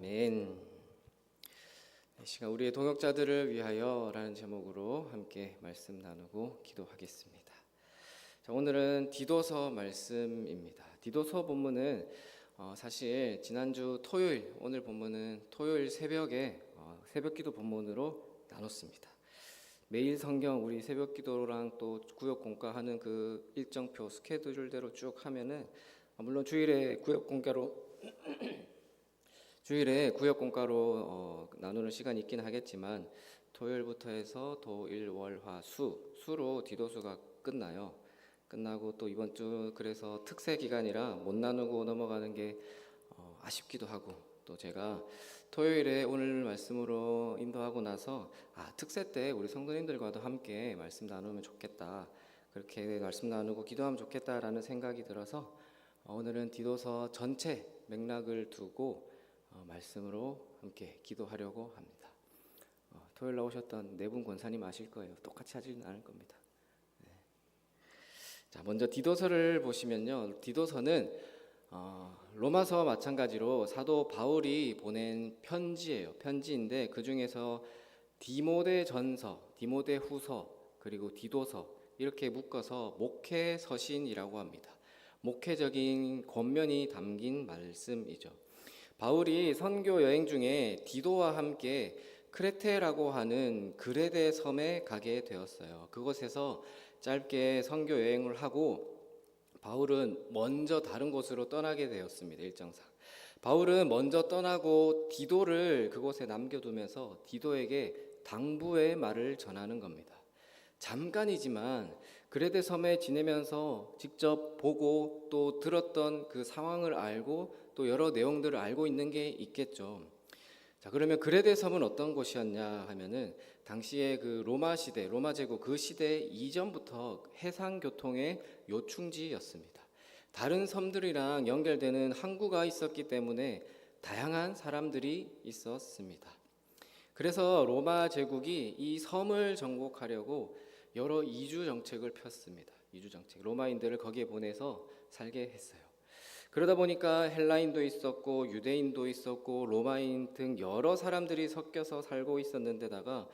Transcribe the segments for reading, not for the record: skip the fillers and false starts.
아멘. 이 시간 우리의 동역자들을 위하여라는 제목으로 함께 말씀 나누고 기도하겠습니다. 자, 오늘은 디도서 말씀입니다. 디도서 본문은 사실 지난주 토요일, 오늘 본문은 토요일 새벽에 새벽기도 본문으로 나눴습니다. 매일 성경 우리 새벽기도랑 또 구역 공과하는 그 일정표 스케줄대로 쭉 하면은 물론 주일에 구역 공과로 나누는 시간이 있긴 하겠지만 토요일부터 해서 토일 월화 수로 디도서가 끝나요. 끝나고 또 이번 주 그래서 특세 기간이라 못 나누고 넘어가는 게 아쉽기도 하고, 또 제가 토요일에 오늘 말씀으로 인도하고 나서 특세 때 우리 성도님들과도 함께 말씀 나누면 좋겠다, 그렇게 말씀 나누고 기도하면 좋겠다라는 생각이 들어서 오늘은 디도서 전체 맥락을 두고 말씀으로 함께 기도하려고 합니다. 토요일 나오셨던 네 분 권사님 아실 거예요. 똑같이 하지는 않을 겁니다. 네. 자, 먼저 디도서를 보시면요, 디도서는 로마서와 마찬가지로 사도 바울이 보낸 편지예요. 편지인데 그 중에서 디모데전서, 디모데후서, 그리고 디도서 이렇게 묶어서 목회서신이라고 합니다. 목회적인 권면이 담긴 말씀이죠. 바울이 선교 여행 중에 디도와 함께 크레테라고 하는 그레데 섬에 가게 되었어요. 그곳에서 짧게 선교 여행을 하고 바울은 먼저 다른 곳으로 떠나게 되었습니다. 일정상 바울은 먼저 떠나고 디도를 그곳에 남겨두면서 디도에게 당부의 말을 전하는 겁니다. 잠깐이지만 그레데 섬에 지내면서 직접 보고 또 들었던 그 상황을 알고 또 여러 내용들을 알고 있는 게 있겠죠. 자, 그러면 그레데 섬은 어떤 곳이었냐 하면은 당시에 그 로마 시대, 로마 제국 그 시대 이전부터 해상 교통의 요충지였습니다. 다른 섬들이랑 연결되는 항구가 있었기 때문에 다양한 사람들이 있었습니다. 그래서 로마 제국이 이 섬을 정복하려고 여러 이주 정책을 폈습니다. 이주 정책, 로마인들을 거기에 보내서 살게 했어요. 그러다 보니까 헬라인도 있었고 유대인도 있었고 로마인 등 여러 사람들이 섞여서 살고 있었는데다가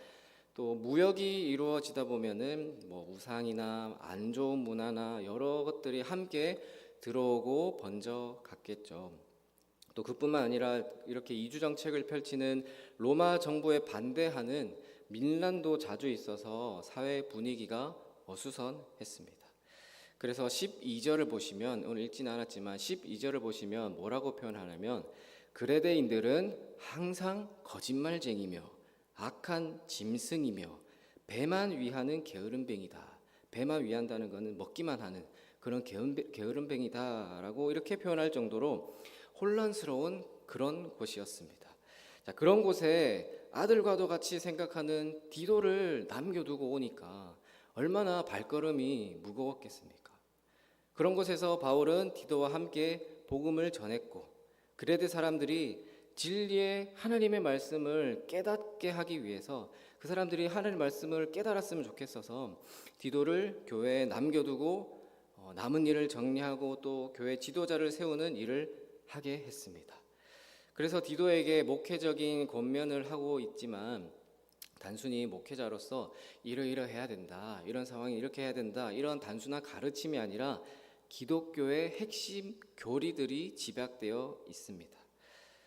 또 무역이 이루어지다 보면은 우상이나 안 좋은 문화나 여러 것들이 함께 들어오고 번져 갔겠죠. 또 그뿐만 아니라 이렇게 이주 정책을 펼치는 로마 정부에 반대하는 민란도 자주 있어서 사회 분위기가 어수선했습니다. 그래서 12절을 보시면, 오늘 읽지는 않았지만 12절을 보시면 뭐라고 표현하냐면 그레데인들은 항상 거짓말쟁이며 악한 짐승이며 배만 위하는 게으름뱅이다. 배만 위한다는 것은 먹기만 하는 그런 게으름뱅이다라고 이렇게 표현할 정도로 혼란스러운 그런 곳이었습니다. 자, 그런 곳에 아들과도 같이 생각하는 디도를 남겨두고 오니까 얼마나 발걸음이 무거웠겠습니까? 그런 곳에서 바울은 디도와 함께 복음을 전했고 그레데 사람들이 진리의 하나님의 말씀을 깨닫게 하기 위해서 그 사람들이 하나님의 말씀을 깨달았으면 좋겠어서 디도를 교회에 남겨두고 남은 일을 정리하고 또 교회 지도자를 세우는 일을 하게 했습니다. 그래서 디도에게 목회적인 권면을 하고 있지만 단순히 목회자로서 이러이러해야 된다, 이런 상황이 이렇게 해야 된다, 이런 단순한 가르침이 아니라 기독교의 핵심 교리들이 집약되어 있습니다.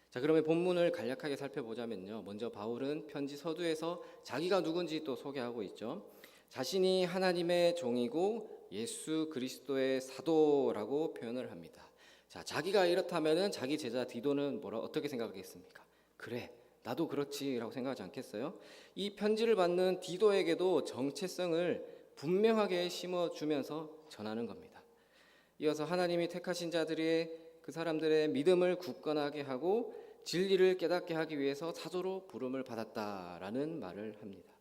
자, 그러면 본문을 간략하게 살펴보자면요, 먼저 바울은 편지 서두에서 자기가 누군지 또 소개하고 있죠. 자신이 하나님의 종이고 예수 그리스도의 사도라고 표현을 합니다. 자, 자기가 이렇다면은 자기 제자 디도는 어떻게 생각하겠습니까? 그래, 나도 그렇지라고 생각하지 않겠어요? 이 편지를 받는 디도에게도 정체성을 분명하게 심어주면서 전하는 겁니다. 이어서 하나님이 택하신 자들의 그 사람들의 믿음을 굳건하게 하고 진리를 깨닫게 하기 위해서 사도로 부름을 받았다라는 말을 합니다.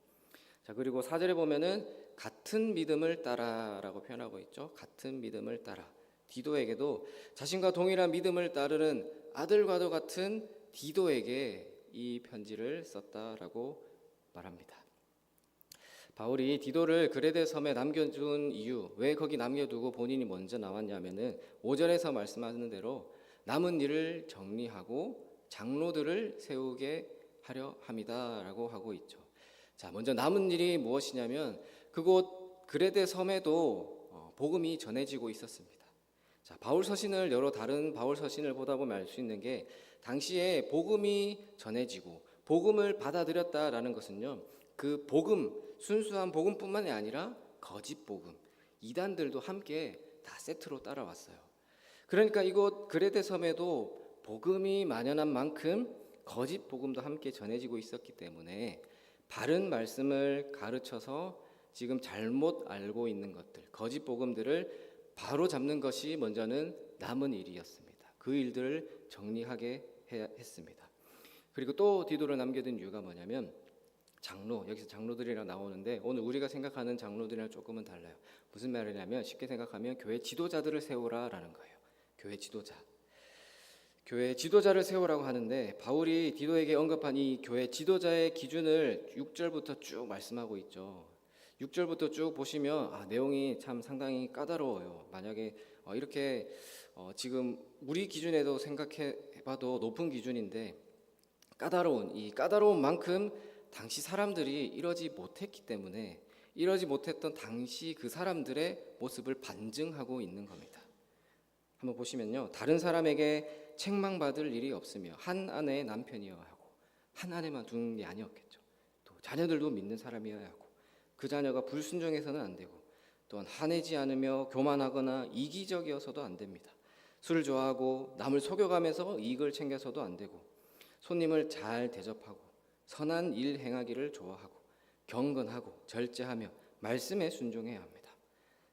자, 그리고 4절에 보면은 같은 믿음을 따라라고 표현하고 있죠. 같은 믿음을 따라. 디도에게도 자신과 동일한 믿음을 따르는 아들과도 같은 디도에게 이 편지를 썼다라고 말합니다. 바울이 디도를 그레데 섬에 남겨둔 이유, 왜 거기 남겨두고 본인이 먼저 나왔냐면은 5절에서 말씀하는 대로 남은 일을 정리하고 장로들을 세우게 하려 함이다라고 하고 있죠. 자, 먼저 남은 일이 무엇이냐면 그곳 그레데 섬에도 복음이 전해지고 있었습니다. 자, 바울 서신을 여러 다른 바울 서신을 보다 보면 알 수 있는 게 당시에 복음이 전해지고 복음을 받아들였다라는 것은요, 그 복음, 순수한 복음뿐만이 아니라 거짓 복음, 이단들도 함께 다 세트로 따라왔어요. 그러니까 이곳 그레데 섬에도 복음이 만연한 만큼 거짓 복음도 함께 전해지고 있었기 때문에 바른 말씀을 가르쳐서 지금 잘못 알고 있는 것들, 거짓 복음들을 바로 잡는 것이 먼저는 남은 일이었습니다. 그 일들을 정리하게 했습니다. 그리고 또 디도를 남겨둔 이유가 뭐냐면 장로, 여기서 장로들이랑 나오는데 오늘 우리가 생각하는 장로들이랑 조금은 달라요. 무슨 말이냐면 쉽게 생각하면 교회 지도자들을 세우라라는 거예요. 교회 지도자. 교회 지도자를 세우라고 하는데 바울이 디도에게 언급한 이 교회 지도자의 기준을 6절부터 쭉 말씀하고 있죠. 6절부터 쭉 보시면 내용이 참 상당히 까다로워요. 만약에 이렇게 지금 우리 기준에도 생각해봐도 높은 기준인데 까다로운 이 까다로운 만큼 당시 사람들이 이러지 못했기 때문에 이러지 못했던 당시 그 사람들의 모습을 반증하고 있는 겁니다. 한번 보시면요, 다른 사람에게 책망받을 일이 없으며 한 아내의 남편이어야 하고 한 아내만 두는 게 아니었겠죠. 또 자녀들도 믿는 사람이어야 하고 그 자녀가 불순종해서는 안 되고 또한 화내지 않으며 교만하거나 이기적이어서도 안 됩니다. 술을 좋아하고 남을 속여가면서 이익을 챙겨서도 안 되고 손님을 잘 대접하고 선한 일 행하기를 좋아하고 경건하고 절제하며 말씀에 순종해야 합니다.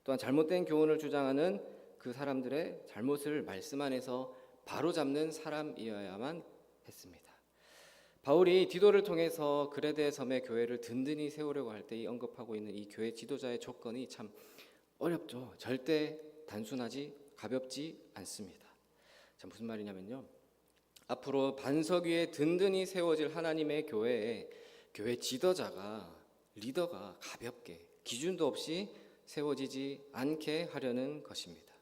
또한 잘못된 교훈을 주장하는 그 사람들의 잘못을 말씀 안에서 바로잡는 사람이어야만 했습니다. 바울이 디도를 통해서 그레데 섬의 교회를 든든히 세우려고 할 때 이 언급하고 있는 이 교회 지도자의 조건이 참 어렵죠. 절대 단순하지 가볍지 않습니다. 자, 무슨 말이냐면요, 앞으로 반석 위에 든든히 세워질 하나님의 교회에 교회 지도자가 리더가 가볍게 기준도 없이 세워지지 않게 하려는 것입니다.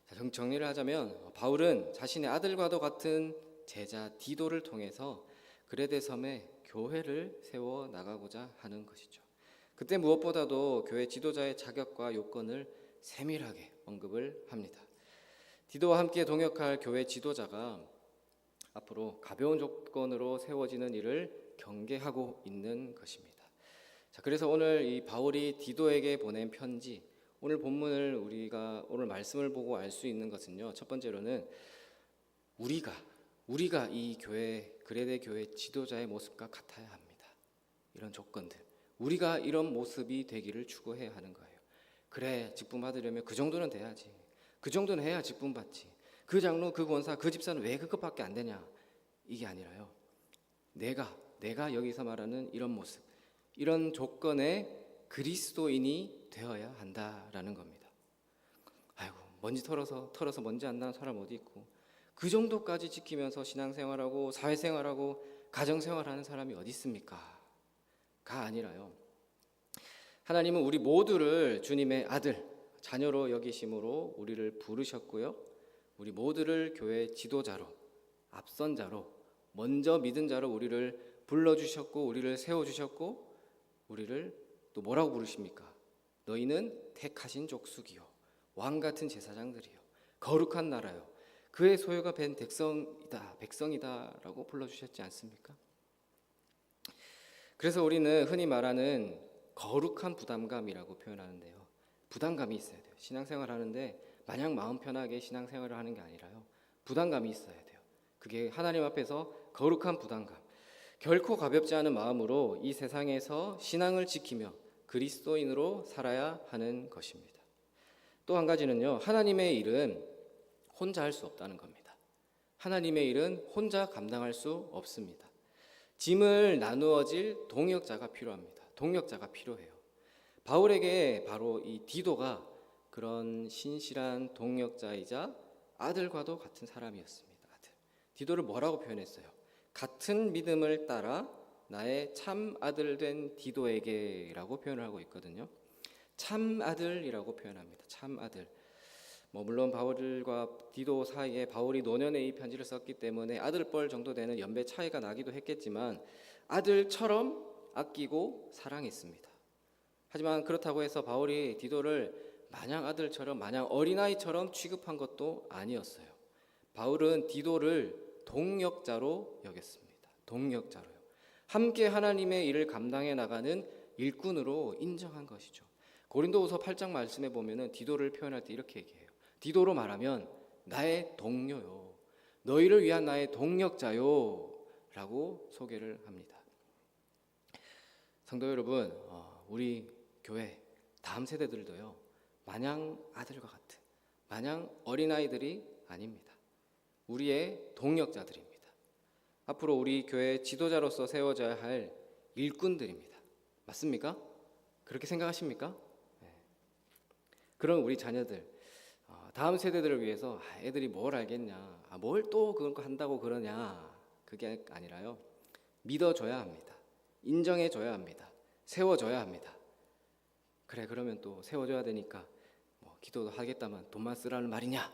자, 정리를 하자면 바울은 자신의 아들과도 같은 제자 디도를 통해서 그레데 섬에 교회를 세워 나가고자 하는 것이죠. 그때 무엇보다도 교회 지도자의 자격과 요건을 세밀하게 언급을 합니다. 디도와 함께 동역할 교회 지도자가 앞으로 가벼운 조건으로 세워지는 일을 경계하고 있는 것입니다. 자, 그래서 오늘 이 바울이 디도에게 보낸 편지, 오늘 본문을 우리가 오늘 말씀을 보고 알 수 있는 것은요, 첫 번째로는 우리가 이 교회 그레데 교회 지도자의 모습과 같아야 합니다. 이런 조건들, 우리가 이런 모습이 되기를 추구해야 하는 거예요. 그래, 직분 받으려면 그 정도는 돼야지, 그 정도는 해야 직분 받지, 그 장로, 그 권사, 그 집사는 왜 그것밖에 안 되냐, 이게 아니라요, 내가 여기서 말하는 이런 모습, 이런 조건의 그리스도인이 되어야 한다라는 겁니다. 아이고, 먼지 털어서 먼지 안 나는 사람 어디 있고, 그 정도까지 지키면서 신앙생활하고 사회생활하고 가정생활하는 사람이 어디 있습니까? 가 아니라요, 하나님은 우리 모두를 주님의 아들, 자녀로 여기심으로 우리를 부르셨고요, 우리 모두를 교회 지도자로, 앞선 자로, 먼저 믿은 자로 우리를 불러주셨고 우리를 세워주셨고, 우리를 또 뭐라고 부르십니까? 너희는 택하신 족속이요, 왕같은 제사장들이요, 거룩한 나라요, 그의 소유가 된 백성이다 라고 불러주셨지 않습니까? 그래서 우리는 흔히 말하는 거룩한 부담감이라고 표현하는데요, 부담감이 있어야 돼요. 신앙생활 하는데 마냥 마음 편하게 신앙생활을 하는 게 아니라요, 부담감이 있어야 돼요. 그게 하나님 앞에서 거룩한 부담감, 결코 가볍지 않은 마음으로 이 세상에서 신앙을 지키며 그리스도인으로 살아야 하는 것입니다. 또 한 가지는요, 하나님의 일은 혼자 할 수 없다는 겁니다. 하나님의 일은 혼자 감당할 수 없습니다. 짐을 나누어질 동역자가 필요합니다. 동역자가 필요해요. 바울에게 바로 이 디도가 그런 신실한 동역자이자 아들과도 같은 사람이었습니다. 아들. 디도를 뭐라고 표현했어요? 같은 믿음을 따라 나의 참 아들 된 디도에게라고 표현을 하고 있거든요. 참 아들이라고 표현합니다. 참 아들. 물론 바울과 디도 사이에 바울이 노년에 이 편지를 썼기 때문에 아들뻘 정도 되는 연배 차이가 나기도 했겠지만 아들처럼 아끼고 사랑했습니다. 하지만 그렇다고 해서 바울이 디도를 마냥 아들처럼 마냥 어린아이처럼 취급한 것도 아니었어요. 바울은 디도를 동역자로 여겼습니다. 동역자로요. 함께 하나님의 일을 감당해 나가는 일꾼으로 인정한 것이죠. 고린도후서 8장 말씀에 보면은 디도를 표현할 때 이렇게 얘기해요. 디도로 말하면 나의 동료요, 너희를 위한 나의 동역자요 라고 소개를 합니다. 성도 여러분, 우리 교회 다음 세대들도요 마냥 아들과 같은 마냥 어린아이들이 아닙니다. 우리의 동역자들입니다. 앞으로 우리 교회 지도자로서 세워져야 할 일꾼들입니다. 맞습니까? 그렇게 생각하십니까? 네. 그런 우리 자녀들, 다음 세대들을 위해서 애들이 뭘 알겠냐, 뭘 또 그런 거 한다고 그러냐, 그게 아니라요, 믿어줘야 합니다. 인정해줘야 합니다. 세워줘야 합니다. 그래, 그러면 또 세워줘야 되니까 기도도 하겠다만 돈만 쓰라는 말이냐?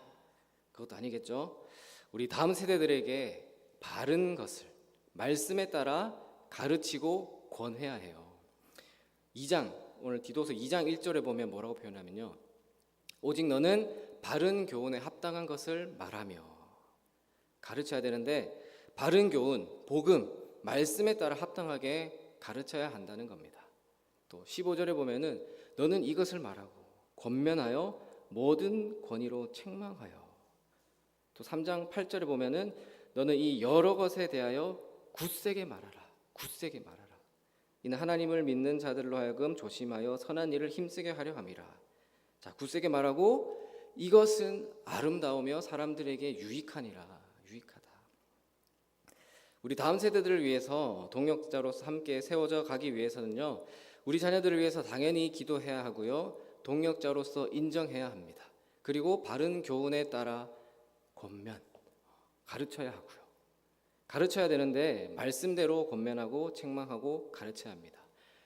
그것도 아니겠죠. 우리 다음 세대들에게 바른 것을 말씀에 따라 가르치고 권해야 해요. 2장, 오늘 디도서 2장 1절에 보면 뭐라고 표현하면요, 오직 너는 바른 교훈에 합당한 것을 말하며, 가르쳐야 되는데 바른 교훈, 복음, 말씀에 따라 합당하게 가르쳐야 한다는 겁니다. 또 15절에 보면은 너는 이것을 말하고 권면하여 모든 권위로 책망하여, 또 3장 8절에 보면은 너는 이 여러 것에 대하여 굳세게 말하라. 굳세게 말하라. 이는 하나님을 믿는 자들로 하여금 조심하여 선한 일을 힘쓰게 하려 함이라. 자, 굳세게 말하고 이것은 아름다우며 사람들에게 유익하니라. 유익하다. 우리 다음 세대들을 위해서 동역자로서 함께 세워져 가기 위해서는요, 우리 자녀들을 위해서 당연히 기도해야 하고요, 동역자로서 인정해야 합니다. 그리고 바른 교훈에 따라 권면, 가르쳐야 하고요. 가르쳐야 되는데 말씀대로 권면하고 책망하고 가르쳐야 합니다.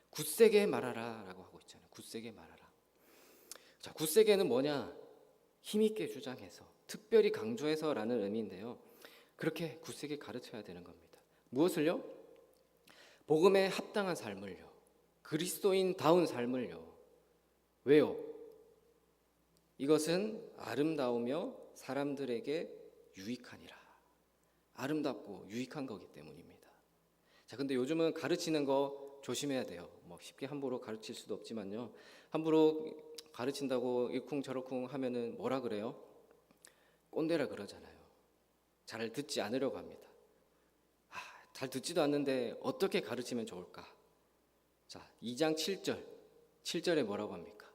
굳세게 말하라 라고 하고 있잖아요. 굳세게 말하라. 자, 굳세게는 뭐냐? 힘있게 주장해서, 특별히 강조해서 라는 의미인데요, 그렇게 굳세게 가르쳐야 되는 겁니다. 무엇을요? 복음에 합당한 삶을요, 그리스도인다운 삶을요. 왜요? 이것은 아름다우며 사람들에게 유익하니라. 아름답고 유익한 거기 때문입니다. 자, 근데 요즘은 가르치는 거 조심해야 돼요. 쉽게 함부로 가르칠 수도 없지만요, 함부로 가르친다고 일쿵저러쿵 하면은 뭐라 그래요? 꼰대라 그러잖아요. 잘 듣지 않으려고 합니다. 잘 듣지도 않는데 어떻게 가르치면 좋을까? 자, 2장 7절에 뭐라고 합니까?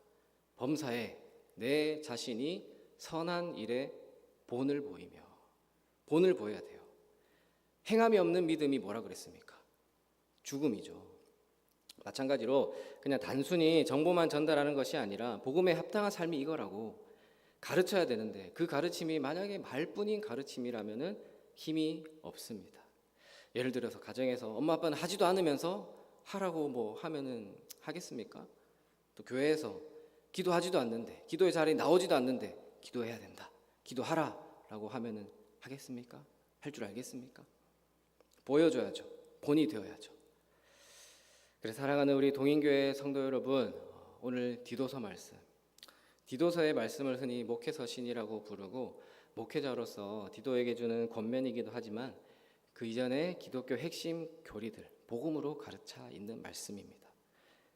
범사에 내 자신이 선한 일에 본을 보이며, 본을 보여야 돼요. 행함이 없는 믿음이 뭐라 그랬습니까? 죽음이죠. 마찬가지로 그냥 단순히 정보만 전달하는 것이 아니라 복음에 합당한 삶이 이거라고 가르쳐야 되는데, 그 가르침이 만약에 말뿐인 가르침이라면은 힘이 없습니다. 예를 들어서 가정에서 엄마 아빠는 하지도 않으면서 하라고 하면은 하겠습니까? 또 교회에서 기도하지도 않는데, 기도의 자리에 나오지도 않는데 기도해야 된다, 기도하라 라고 하면은 하겠습니까? 할 줄 알겠습니까? 보여줘야죠. 본이 되어야죠. 그래서 사랑하는 우리 동인교회 성도 여러분, 오늘 디도서 말씀, 디도서의 말씀을 흔히 목회서신이라고 부르고 목회자로서 디도에게 주는 권면이기도 하지만 그 이전에 기독교 핵심 교리들, 복음으로 가르쳐 있는 말씀입니다.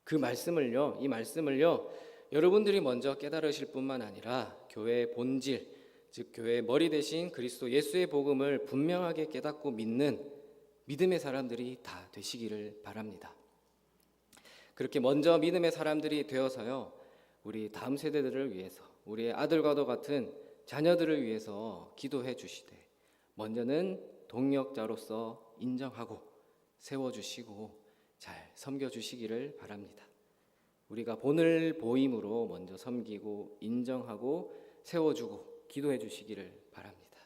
그 말씀을요, 이 말씀을요, 여러분들이 먼저 깨달으실 뿐만 아니라 교회의 본질, 즉 교회의 머리 대신 그리스도 예수의 복음을 분명하게 깨닫고 믿는 믿음의 사람들이 다 되시기를 바랍니다. 그렇게 먼저 믿음의 사람들이 되어서요, 우리 다음 세대들을 위해서, 우리의 아들과도 같은 자녀들을 위해서 기도해 주시되, 먼저는 동역자로서 인정하고 세워주시고 잘 섬겨주시기를 바랍니다. 우리가 본을 보임으로 먼저 섬기고 인정하고 세워주고 기도해 주시기를 바랍니다.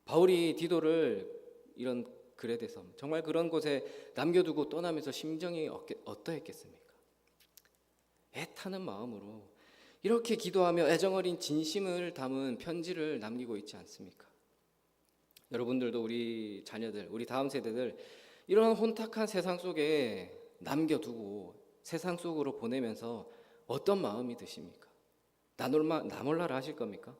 바울이 디도를 이런 글에 대해서 정말 그런 곳에 남겨두고 떠나면서 심정이 어떠했겠습니까? 애타는 마음으로 이렇게 기도하며 애정어린 진심을 담은 편지를 남기고 있지 않습니까? 여러분들도 우리 자녀들, 우리 다음 세대들 이런 혼탁한 세상 속에 남겨두고 세상 속으로 보내면서 어떤 마음이 드십니까? 나몰라라 하실 겁니까?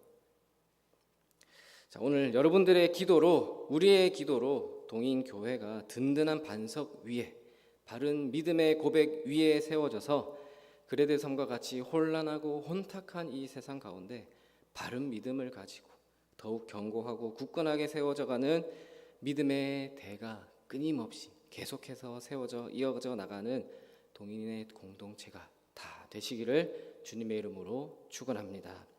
자, 오늘 여러분들의 기도로, 우리의 기도로 동인교회가 든든한 반석 위에, 바른 믿음의 고백 위에 세워져서 그레데 섬과 같이 혼란하고 혼탁한 이 세상 가운데 바른 믿음을 가지고 더욱 견고하고 굳건하게 세워져가는 믿음의 대가 끊임없이 계속해서 세워져 이어져 나가는 동인의 공동체가 다 되시기를 주님의 이름으로 축원합니다.